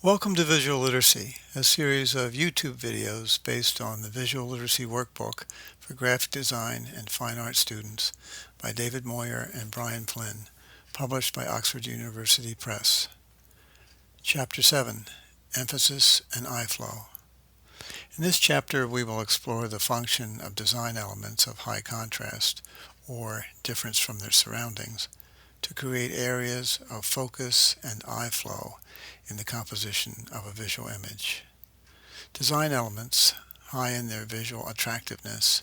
Welcome to Visual Literacy, a series of YouTube videos based on the Visual Literacy Workbook for Graphic Design and Fine Art students by David Moyer and Brian Flynn, published by Oxford University Press. Chapter 7, Emphasis and Eye Flow. In this chapter, we will explore the function of design elements of high contrast, or difference from their surroundings, to create areas of focus and eye flow in the composition of a visual image. Design elements, high in their visual attractiveness,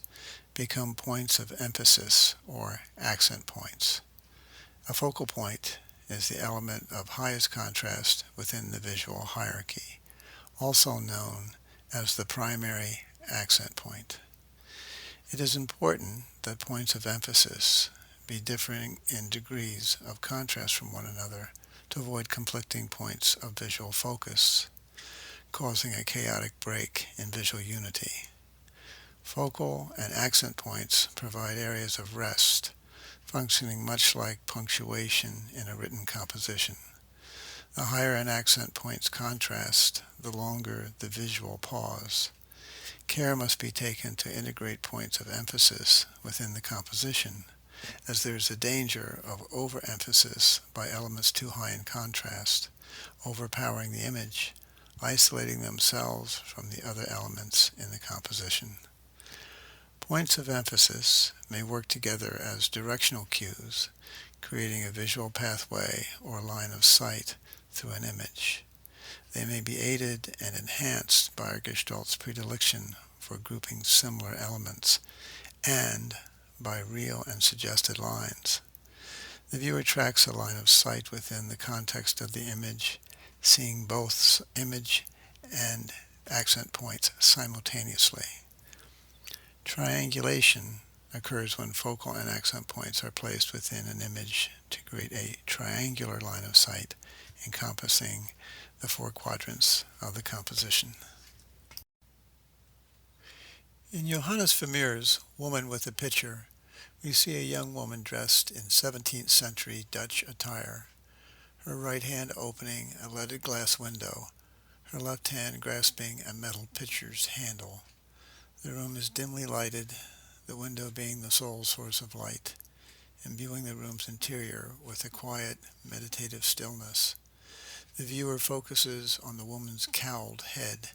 become points of emphasis or accent points. A focal point is the element of highest contrast within the visual hierarchy, also known as the primary accent point. It is important that points of emphasis be differing in degrees of contrast from one another to avoid conflicting points of visual focus, causing a chaotic break in visual unity. Focal and accent points provide areas of rest, functioning much like punctuation in a written composition. The higher an accent point's contrast, the longer the visual pause. Care must be taken to integrate points of emphasis within the composition, as there is a danger of overemphasis by elements too high in contrast, overpowering the image, isolating themselves from the other elements in the composition. Points of emphasis may work together as directional cues, creating a visual pathway or line of sight through an image. They may be aided and enhanced by our Gestalt's predilection for grouping similar elements and by real and suggested lines. The viewer tracks a line of sight within the context of the image, seeing both image and accent points simultaneously. Triangulation occurs when focal and accent points are placed within an image to create a triangular line of sight encompassing the four quadrants of the composition. In Johannes Vermeer's Woman with a Picture, we see a young woman dressed in 17th century Dutch attire, her right hand opening a leaded glass window, her left hand grasping a metal pitcher's handle. The room is dimly lighted, the window being the sole source of light, imbuing the room's interior with a quiet, meditative stillness. The viewer focuses on the woman's cowled head,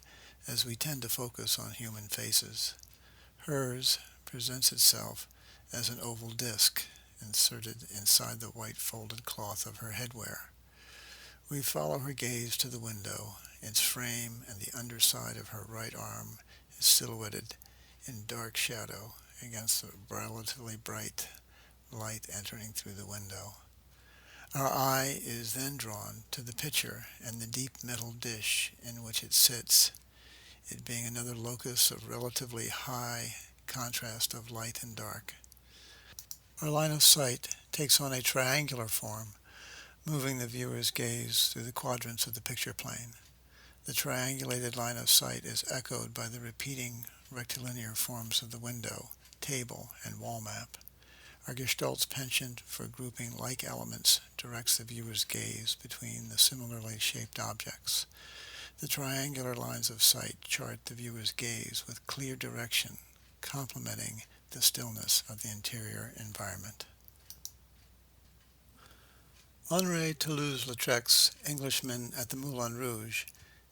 as we tend to focus on human faces. Hers presents itself as an oval disc inserted inside the white folded cloth of her headwear. We follow her gaze to the window. Its frame and the underside of her right arm is silhouetted in dark shadow against the relatively bright light entering through the window. Our eye is then drawn to the pitcher and the deep metal dish in which it sits, it being another locus of relatively high contrast of light and dark. Our line of sight takes on a triangular form, moving the viewer's gaze through the quadrants of the picture plane. The triangulated line of sight is echoed by the repeating rectilinear forms of the window, table, and wall map. Our Gestalt's penchant for grouping like elements directs the viewer's gaze between the similarly shaped objects. The triangular lines of sight chart the viewer's gaze with clear direction, complementing the stillness of the interior environment. Henri Toulouse-Lautrec's Englishman at the Moulin Rouge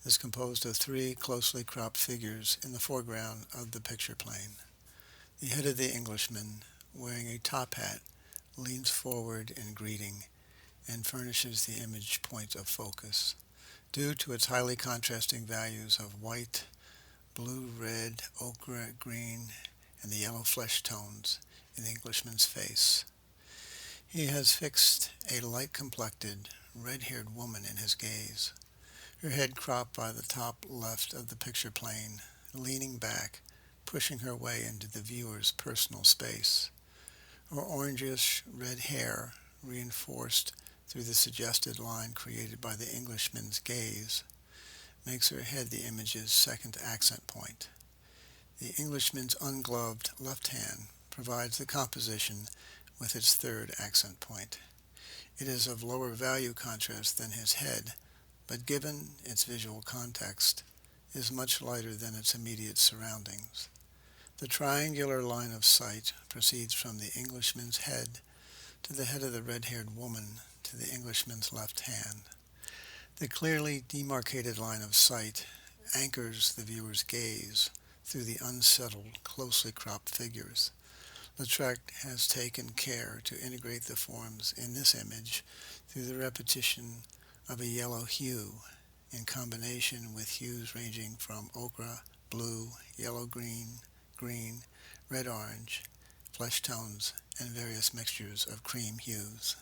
is composed of three closely cropped figures in the foreground of the picture plane. The head of the Englishman, wearing a top hat, leans forward in greeting and furnishes the image point of focus. Due to its highly contrasting values of white, blue, red, ochre, green, and the yellow flesh tones in the Englishman's face. He has fixed a light-complected, red-haired woman in his gaze, her head cropped by the top left of the picture plane, leaning back, pushing her way into the viewer's personal space. Her orangish red hair, reinforced through the suggested line created by the Englishman's gaze, makes her head the image's second accent point. The Englishman's ungloved left hand provides the composition with its third accent point. It is of lower value contrast than his head, but given its visual context, is much lighter than its immediate surroundings. The triangular line of sight proceeds from the Englishman's head to the head of the red-haired woman to the Englishman's left hand. The clearly demarcated line of sight anchors the viewer's gaze through the unsettled, closely cropped figures. Lautrec has taken care to integrate the forms in this image through the repetition of a yellow hue in combination with hues ranging from ochre, blue, yellow-green, green, red-orange, flesh tones, and various mixtures of cream hues.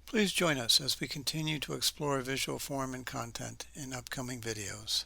Please join us as we continue to explore visual form and content in upcoming videos.